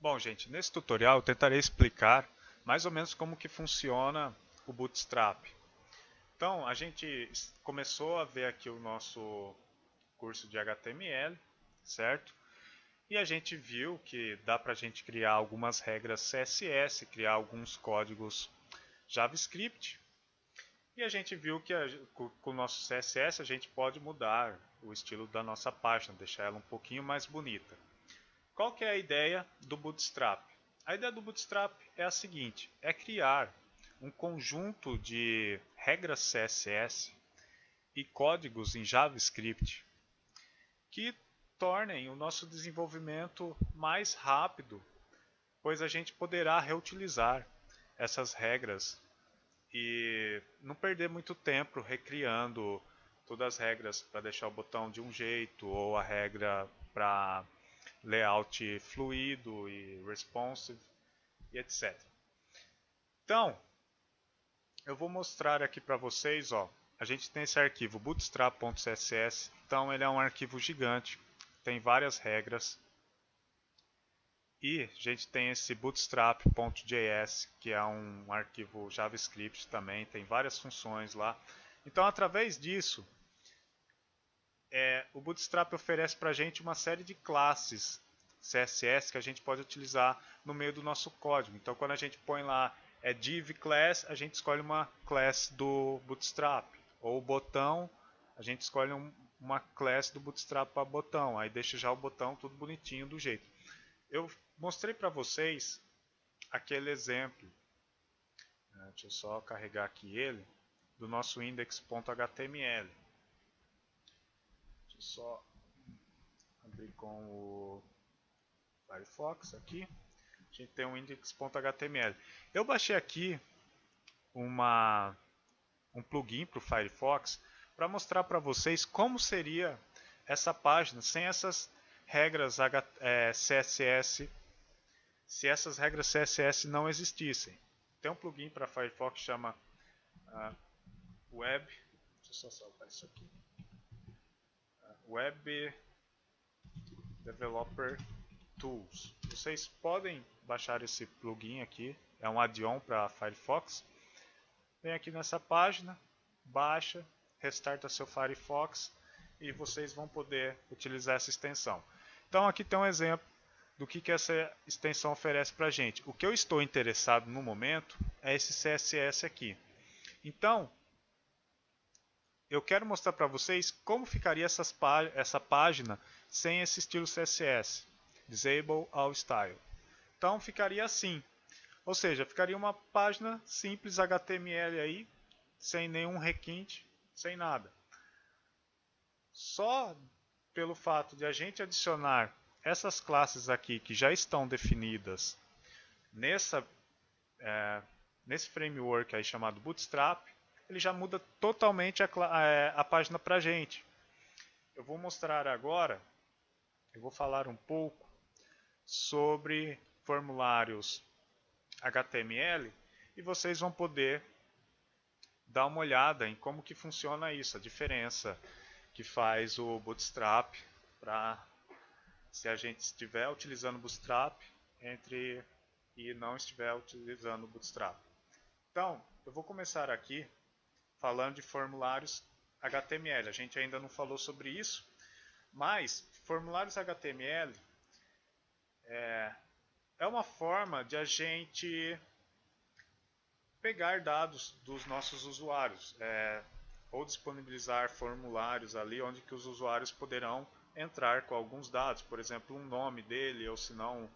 Bom, gente, nesse tutorial eu tentarei explicar mais ou menos como que funciona o Bootstrap. Então, a gente começou a ver aqui o nosso curso de HTML, certo? E a gente viu que dá para a gente criar algumas regras CSS, criar alguns códigos JavaScript. E a gente viu que com o nosso CSS a gente pode mudar o estilo da nossa página, deixar ela um pouquinho mais bonita. Qual que é a ideia do Bootstrap? A ideia do Bootstrap é a seguinte, é criar um conjunto de regras CSS e códigos em JavaScript que tornem o nosso desenvolvimento mais rápido, pois a gente poderá reutilizar essas regras e não perder muito tempo recriando todas as regras para deixar o botão de um jeito ou a regra para layout fluido e responsive e etc. Então, eu vou mostrar aqui para vocês, ó, a gente tem esse arquivo bootstrap.css, então ele é um arquivo gigante, tem várias regras. E a gente tem esse bootstrap.js, que é um arquivo JavaScript também, tem várias funções lá. Então, através disso, o Bootstrap oferece para a gente uma série de classes CSS que a gente pode utilizar no meio do nosso código. Então, quando a gente põe lá div class, a gente escolhe uma class do Bootstrap. Ou botão, a gente escolhe uma class do Bootstrap para botão. Aí deixa já o botão tudo bonitinho do jeito. Eu mostrei para vocês aquele exemplo, deixa eu só carregar aqui ele, do nosso index.html. Deixa eu só abrir com o Firefox aqui. A gente tem um index.html. Eu baixei aqui um plugin para o Firefox para mostrar para vocês como seria essa página sem essas regras CSS, se essas regras CSS não existissem. Tem um plugin para Firefox que chama Web, deixa eu só salvar isso aqui, Web Developer Tools. Vocês podem baixar esse plugin aqui, é um add-on para Firefox. Vem aqui nessa página, baixa, restarta seu Firefox e vocês vão poder utilizar essa extensão. Então aqui tem um exemplo do que essa extensão oferece para a gente. O que eu estou interessado no momento é esse CSS aqui. Então, eu quero mostrar para vocês como ficaria essa página sem esse estilo CSS. Disable All Style. Então ficaria assim. Ou seja, ficaria uma página simples HTML aí, sem nenhum requinte, sem nada. Só pelo fato de a gente adicionar essas classes aqui que já estão definidas nesse framework aí chamado Bootstrap, ele já muda totalmente a página para a gente. Eu vou mostrar agora, eu vou falar um pouco sobre formulários HTML e vocês vão poder dar uma olhada em como que funciona isso, a diferença que faz o Bootstrap para se a gente estiver utilizando o Bootstrap e não estiver utilizando o Bootstrap. Então, eu vou começar aqui falando de formulários HTML. A gente ainda não falou sobre isso, mas formulários HTML é uma forma de a gente pegar dados dos nossos usuários, ou disponibilizar formulários ali onde que os usuários poderão entrar com alguns dados, por exemplo, um nome dele, ou se não,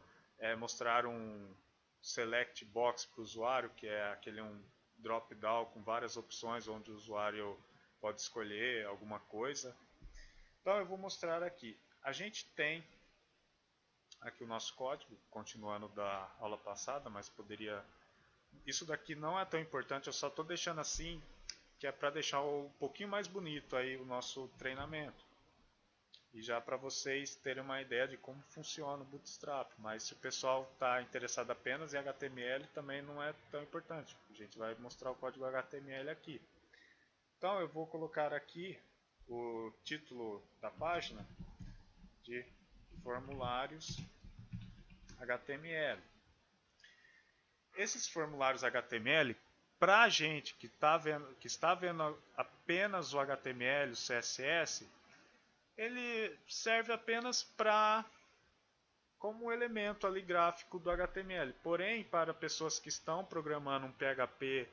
mostrar um select box para o usuário, que é aquele drop-down com várias opções onde o usuário pode escolher alguma coisa. Então eu vou mostrar aqui. A gente tem aqui o nosso código, continuando da aula passada, mas poderia... Isso daqui não é tão importante, eu só estou deixando assim, que é para deixar um pouquinho mais bonito aí o nosso treinamento. E já para vocês terem uma ideia de como funciona o Bootstrap. Mas se o pessoal está interessado apenas em HTML, também não é tão importante. A gente vai mostrar o código HTML aqui. Então eu vou colocar aqui o título da página de formulários HTML. Esses formulários HTML, para a gente que está vendo apenas o HTML, o CSS, ele serve apenas para como um elemento ali gráfico do HTML. Porém, para pessoas que estão programando um PHP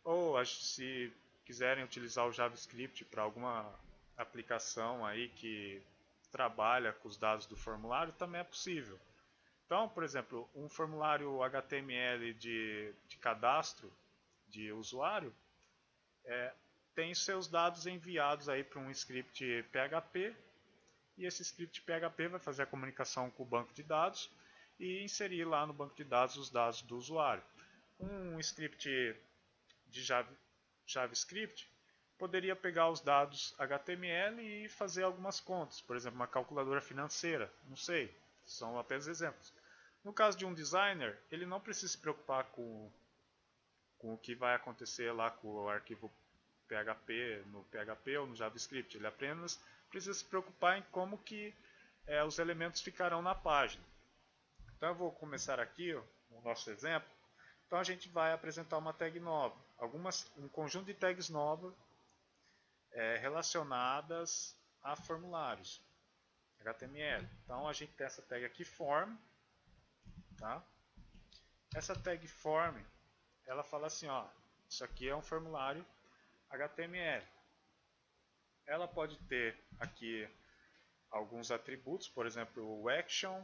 ou se quiserem utilizar o JavaScript para alguma aplicação aí que trabalha com os dados do formulário, também é possível. Então, por exemplo, um formulário HTML de cadastro de usuário tem seus dados enviados aí para um script PHP, e esse script PHP vai fazer a comunicação com o banco de dados e inserir lá no banco de dados os dados do usuário. Um script de JavaScript poderia pegar os dados HTML e fazer algumas contas, por exemplo, uma calculadora financeira, não sei, são apenas exemplos. No caso de um designer, ele não precisa se preocupar com o que vai acontecer lá com o arquivo PHP, no PHP ou no JavaScript. Ele apenas precisa se preocupar em como que os elementos ficarão na página. Então eu vou começar aqui o nosso exemplo. Então a gente vai apresentar uma tag nova, um conjunto de tags novas relacionadas a formulários HTML. Então a gente tem essa tag aqui form, tá? Essa tag form, ela fala assim, ó, isso aqui é um formulário HTML. Ela pode ter aqui alguns atributos, por exemplo, o action,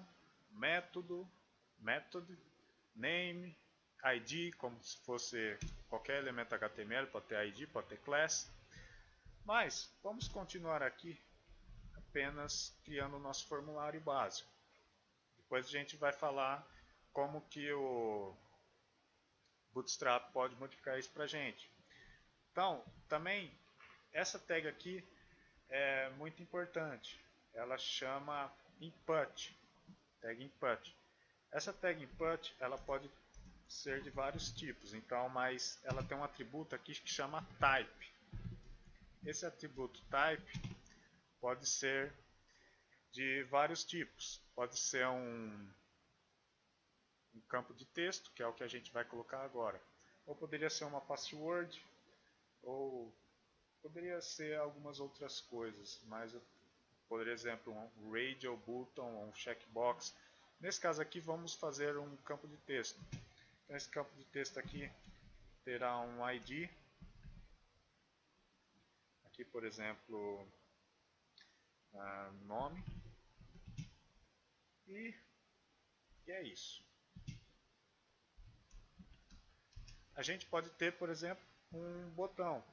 método, method, name, ID, como se fosse qualquer elemento HTML, pode ter ID, pode ter class. Mas vamos continuar aqui apenas criando o nosso formulário básico. Depois a gente vai falar como que o Bootstrap pode modificar isso para a gente. Então, também, essa tag aqui é muito importante. Ela chama input, tag input. Essa tag input, ela pode ser de vários tipos, então, mas ela tem um atributo aqui que chama type. Esse atributo type pode ser de vários tipos. Pode ser um campo de texto, que é o que a gente vai colocar agora. Ou poderia ser uma password, ou poderia ser algumas outras coisas, mas por exemplo, um radio button, um checkbox. Nesse caso aqui vamos fazer um campo de texto. Então esse campo de texto aqui terá um ID. Aqui, por exemplo, nome. E é isso. A gente pode ter, por exemplo, um botão.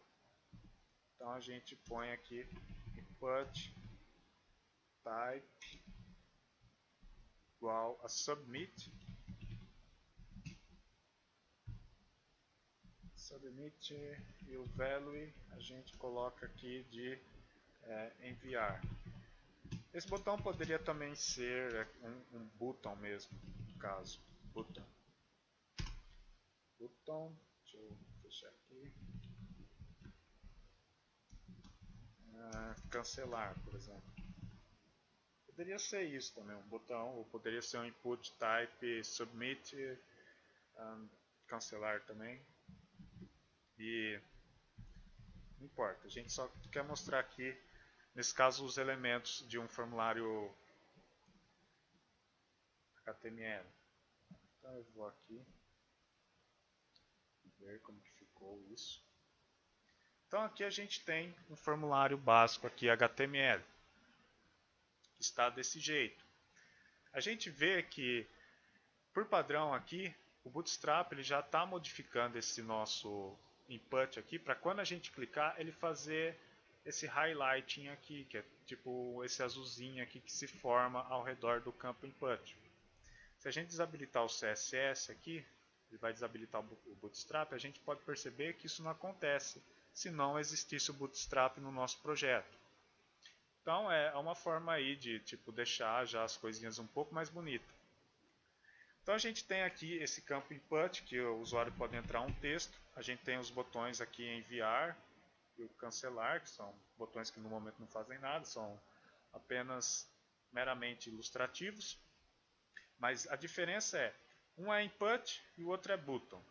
Então a gente põe aqui input type igual a submit. Submit e o value a gente coloca aqui de enviar. Esse botão poderia também ser um button mesmo, no caso. Button. Deixa eu fechar aqui. Cancelar, por exemplo. Poderia ser isso também, um botão, ou poderia ser um input type submit, cancelar também. E não importa, a gente só quer mostrar aqui, nesse caso, os elementos de um formulário HTML. Então eu vou aqui ver como que ficou isso. Então aqui a gente tem um formulário básico aqui HTML, que está desse jeito. A gente vê que, por padrão aqui, o Bootstrap ele já está modificando esse nosso input aqui, para quando a gente clicar, ele fazer esse highlighting aqui, que é tipo esse azulzinho aqui que se forma ao redor do campo input. Se a gente desabilitar o CSS aqui, ele vai desabilitar o Bootstrap, a gente pode perceber que isso não acontece se não existisse o Bootstrap no nosso projeto. Então é uma forma aí de tipo deixar já as coisinhas um pouco mais bonitas. Então a gente tem aqui esse campo input, que o usuário pode entrar um texto. A gente tem os botões aqui enviar e o cancelar, que são botões que no momento não fazem nada, são apenas meramente ilustrativos. Mas a diferença é, um é input e o outro é button.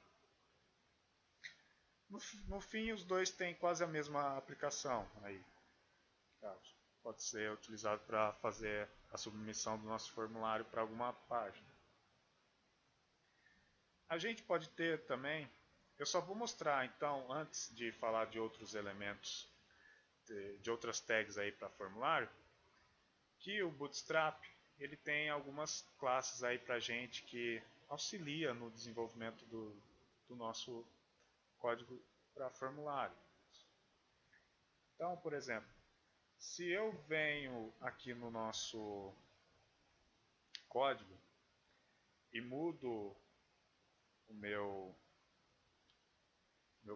No fim, os dois têm quase a mesma aplicação. Aí, pode ser utilizado para fazer a submissão do nosso formulário para alguma página. A gente pode ter também, eu só vou mostrar então, antes de falar de outros elementos, de outras tags aí para formulário, que o Bootstrap ele tem algumas classes aí para gente que auxilia no desenvolvimento do nosso código para formulário. Então, por exemplo, se eu venho aqui no nosso código e mudo o meu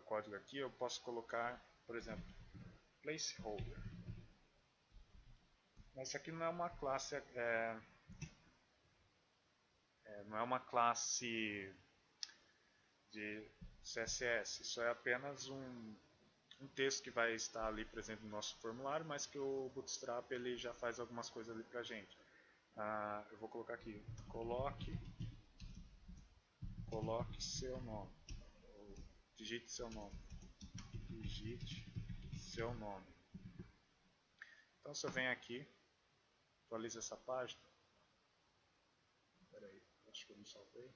código aqui, eu posso colocar, por exemplo, placeholder. Mas isso aqui não é uma classe, não é uma classe de CSS. Isso é apenas um texto que vai estar ali presente no nosso formulário, mas que o Bootstrap ele já faz algumas coisas ali pra gente. Eu vou colocar aqui, coloque seu nome, digite seu nome, Então se eu venho aqui, atualizo essa página, peraí, acho que eu não salvei,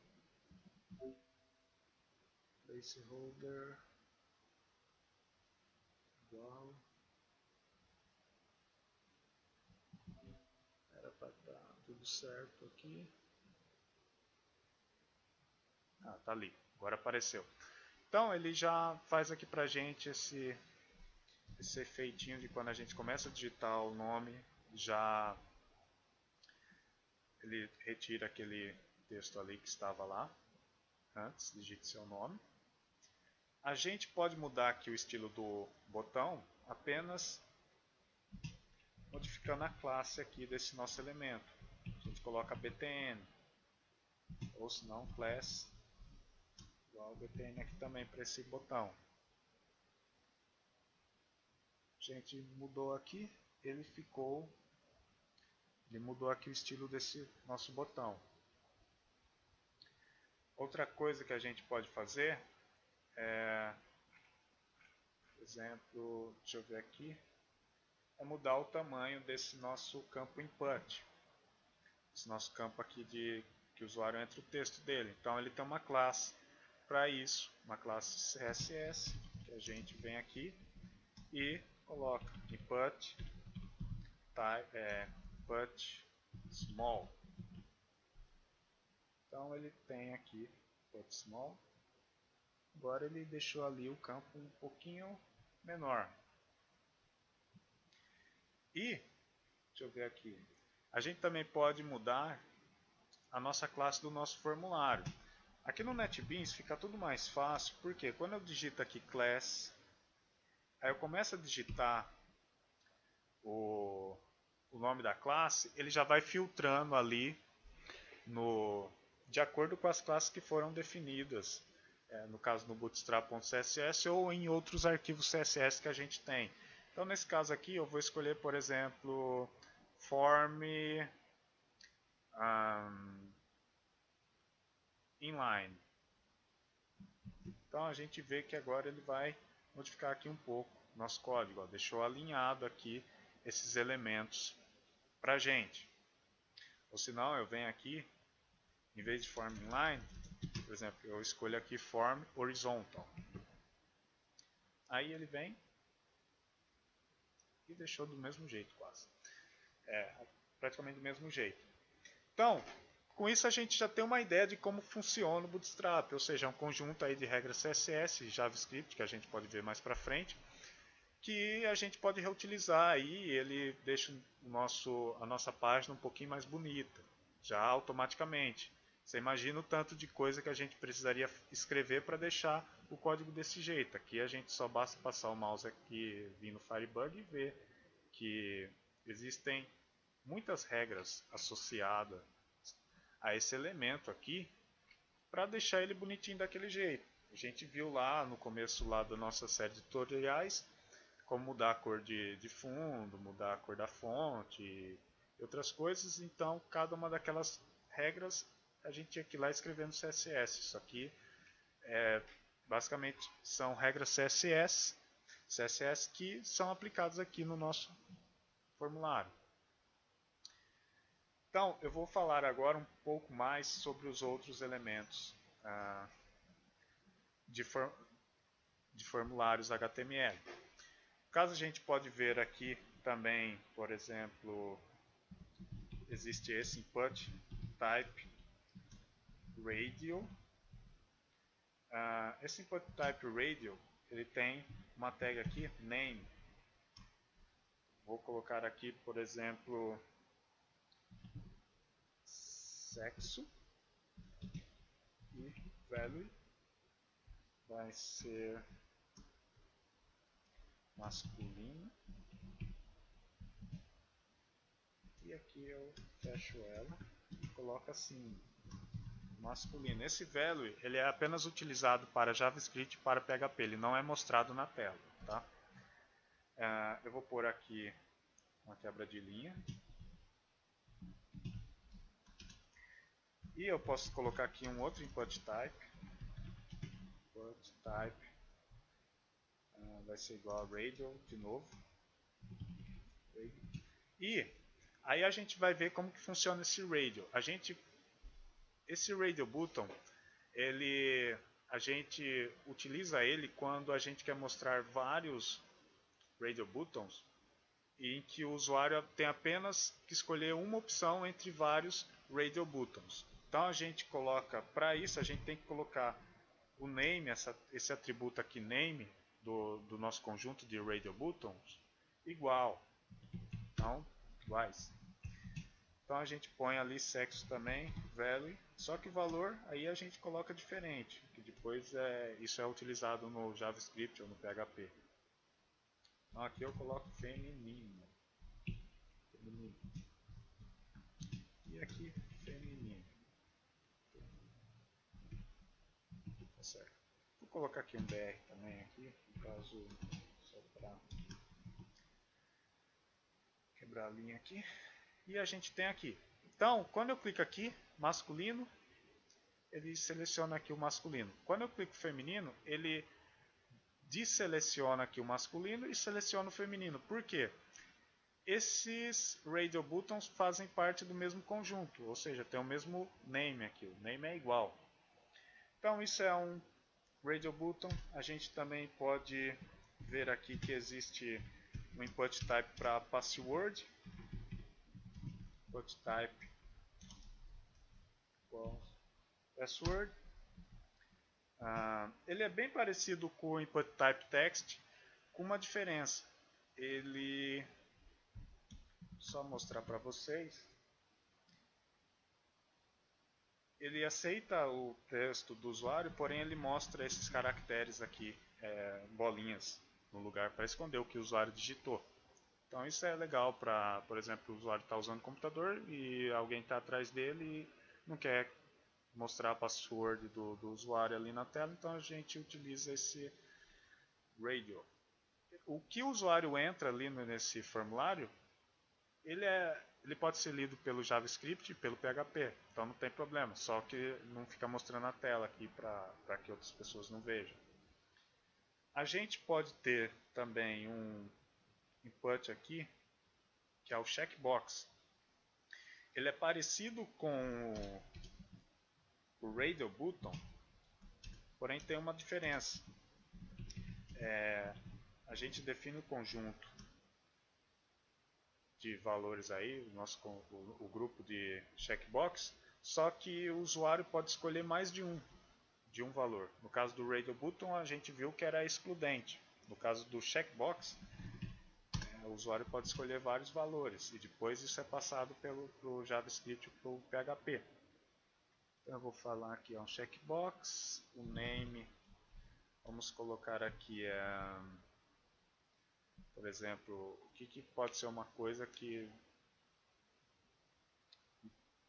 placeholder igual, era para estar tudo certo aqui, tá ali, agora apareceu. Então ele já faz aqui pra gente esse efeitinho de quando a gente começa a digitar o nome, já ele retira aquele texto ali que estava lá antes, digite seu nome. A gente pode mudar aqui o estilo do botão apenas modificando a classe aqui desse nosso elemento. A gente coloca btn, ou se não class igual btn aqui também para esse botão. A gente mudou aqui, ele mudou aqui o estilo desse nosso botão. Outra coisa que a gente pode fazer é, por exemplo, deixa eu ver aqui, é mudar o tamanho desse nosso campo input. Esse nosso campo aqui que o usuário entra o texto dele. Então ele tem uma classe para isso, uma classe CSS, que a gente vem aqui e coloca input small. Então ele tem aqui input small. Agora ele deixou ali o campo um pouquinho menor. E, deixa eu ver aqui, a gente também pode mudar a nossa classe do nosso formulário. Aqui no NetBeans fica tudo mais fácil, porque quando eu digito aqui class, aí eu começo a digitar o nome da classe, ele já vai filtrando ali de acordo com as classes que foram definidas, no caso no bootstrap.css ou em outros arquivos CSS que a gente tem. Então nesse caso aqui eu vou escolher, por exemplo, form inline. Então a gente vê que agora ele vai modificar aqui um pouco o nosso código. Deixou alinhado aqui esses elementos para a gente. Ou se não, eu venho aqui, em vez de form inline, por exemplo, eu escolho aqui form horizontal. Aí ele vem e deixou do mesmo jeito quase. Praticamente do mesmo jeito. Então, com isso a gente já tem uma ideia de como funciona o Bootstrap, ou seja, é um conjunto aí de regras CSS e JavaScript, que a gente pode ver mais para frente, que a gente pode reutilizar aí, ele deixa a nossa página um pouquinho mais bonita, já automaticamente. Você imagina o tanto de coisa que a gente precisaria escrever para deixar o código desse jeito. Aqui a gente só basta passar o mouse aqui, vir no Firebug e ver que existem muitas regras associadas a esse elemento aqui para deixar ele bonitinho daquele jeito. A gente viu lá no começo lá da nossa série de tutoriais como mudar a cor de fundo, mudar a cor da fonte e outras coisas. Então cada uma daquelas regras a gente tinha que ir lá escrever no CSS. Isso aqui basicamente são regras CSS que são aplicadas aqui no nosso formulário. Então, eu vou falar agora um pouco mais sobre os outros elementos de formulários HTML. Caso a gente pode ver aqui também, por exemplo, existe esse input type radio. Esse input type radio, ele tem uma tag aqui, name. Vou colocar aqui, por exemplo, sexo, e value vai ser masculino, e aqui eu fecho ela e coloco assim, masculino. Esse value ele é apenas utilizado para JavaScript e para PHP, ele não é mostrado na tela, tá? Eu vou pôr aqui uma quebra de linha. E eu posso colocar aqui um outro input type. Input type vai ser igual a radial de novo. E aí a gente vai ver como que funciona esse radial. Esse radial button, a gente utiliza ele quando a gente quer mostrar vários radial buttons em que o usuário tem apenas que escolher uma opção entre vários radial buttons. Então a gente coloca, para isso a gente tem que colocar o name, esse atributo aqui name do nosso conjunto de radial buttons igual. Então, iguais. Então a gente põe ali sexo também, value, só que o valor aí a gente coloca diferente, que depois isso é utilizado no JavaScript ou no PHP. Então aqui eu coloco feminino. E aqui feminino. Tá certo. Vou colocar aqui um BR também aqui, no caso só para quebrar a linha aqui. E a gente tem aqui. Então, quando eu clico aqui, masculino, ele seleciona aqui o masculino. Quando eu clico feminino, ele deseleciona aqui o masculino e seleciona o feminino. Por quê? Esses radial buttons fazem parte do mesmo conjunto, ou seja, tem o mesmo name aqui. O name é igual. Então, isso é um radial button. A gente também pode ver aqui que existe um input type para password. Input type password. Ele é bem parecido com o input type text, com uma diferença. Ele, só mostrar para vocês, ele aceita o texto do usuário, porém ele mostra esses caracteres aqui, bolinhas, no lugar para esconder o que o usuário digitou. Então isso é legal para, por exemplo, o usuário está usando o computador e alguém está atrás dele e não quer mostrar a password do usuário ali na tela, então a gente utiliza esse radio. O que o usuário entra ali nesse formulário, ele pode ser lido pelo JavaScript e pelo PHP, então não tem problema, só que não fica mostrando a tela aqui para que outras pessoas não vejam. A gente pode ter também um input aqui, que é o checkbox. Ele é parecido com o radial button, porém tem uma diferença. A gente define o conjunto de valores aí, o grupo de checkbox, só que o usuário pode escolher mais de um valor. No caso do radial button a gente viu que era excludente. No caso do checkbox, o usuário pode escolher vários valores e depois isso é passado pelo JavaScript ou pelo PHP. Então eu vou falar aqui um checkbox, o name, vamos colocar aqui, por exemplo, o que pode ser uma coisa que,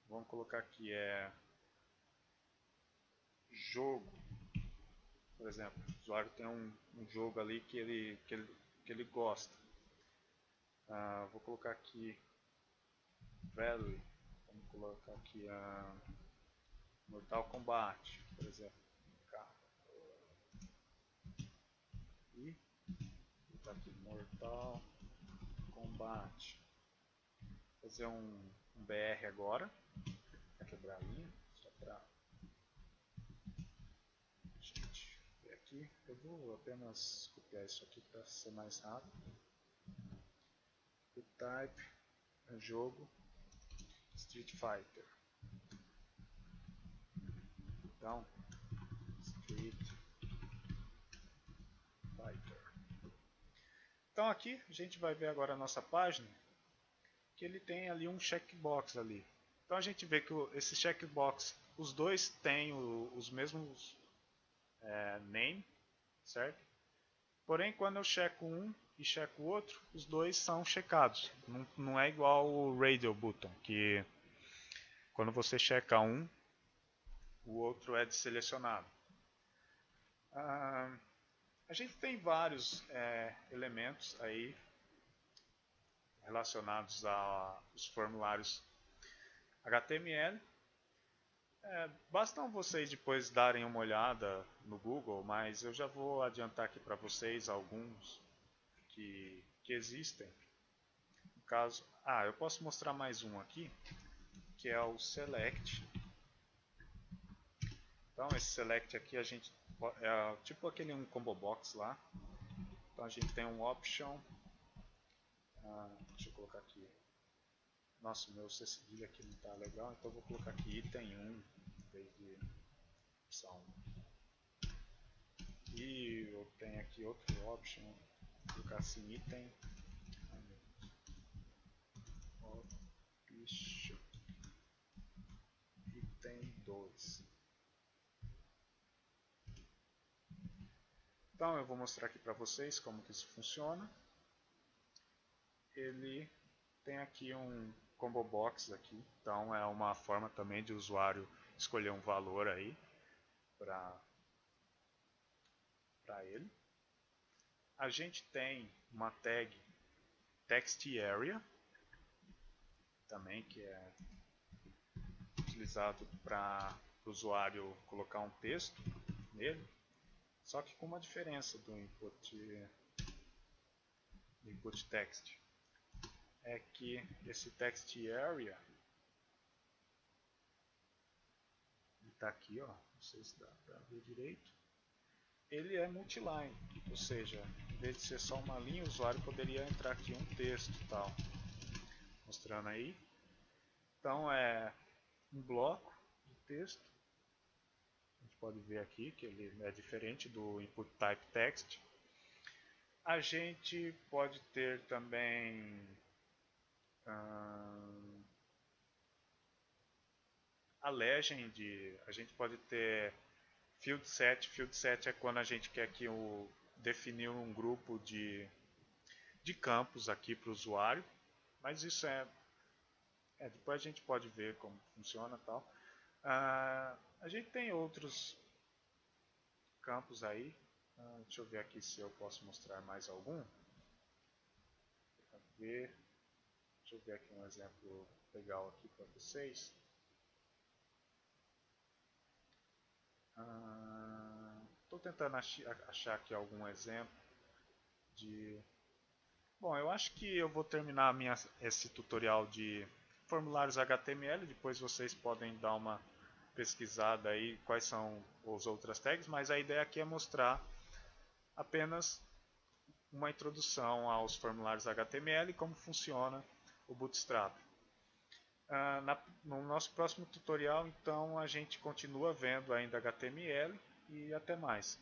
vamos colocar aqui, jogo, por exemplo, o usuário tem um jogo ali que ele gosta. Vou colocar aqui value, Vamos colocar aqui a Mortal Kombat, por exemplo. E botar aqui Mortal Kombat. Fazer um BR agora. Para quebrar a linha. Só para gente ver aqui. Eu vou apenas copiar isso aqui para ser mais rápido. O type é jogo Street Fighter. Então, Street Fighter. Então aqui a gente vai ver agora a nossa página, que ele tem ali um checkbox ali. Então a gente vê que esse checkbox, os dois têm os mesmos name, certo? Porém, quando eu checo um e checo o outro, os dois são checados. Não é igual o Radio Button, que quando você checa um, o outro é desselecionado. A gente tem vários elementos aí relacionados aos formulários HTML. Bastam vocês depois darem uma olhada no Google, mas eu já vou adiantar aqui para vocês alguns que existem. No caso, eu posso mostrar mais um aqui, que é o Select. Então esse Select aqui a gente é tipo aquele combo box lá. Então a gente tem um Option. Deixa eu colocar aqui. Nossa, o meu C cedilha aqui não está legal, então eu vou colocar aqui item 1 em vez de opção 1. E eu tenho aqui outro option, vou colocar assim item. Option item 2. Então eu vou mostrar aqui para vocês como que isso funciona. Ele tem aqui um combo box aqui, então é uma forma também de o usuário escolher um valor aí para ele. A gente tem uma tag text area também, que é utilizado para o usuário colocar um texto nele, só que com uma diferença do input text. É que esse text area está aqui, ó, não sei se dá para ver direito. Ele é multiline, ou seja, em vez de ser só uma linha, o usuário poderia entrar aqui um texto e tal, mostrando aí. Então é um bloco de texto. A gente pode ver aqui que ele é diferente do input type text. A gente pode ter também a legend, a gente pode ter field set. Field set é quando a gente quer que definir um grupo de campos aqui para o usuário, mas isso depois a gente pode ver como funciona e tal. A gente tem outros campos aí. Deixa eu ver aqui se eu posso mostrar mais algum. Deixa eu ver aqui um exemplo legal aqui para vocês. Estou tentando achar aqui algum exemplo de... Bom, eu acho que eu vou terminar esse tutorial de formulários HTML. Depois vocês podem dar uma pesquisada aí quais são as outras tags, mas a ideia aqui é mostrar apenas uma introdução aos formulários HTML e como funciona o Bootstrap. No nosso próximo tutorial, então, a gente continua vendo ainda HTML e até mais.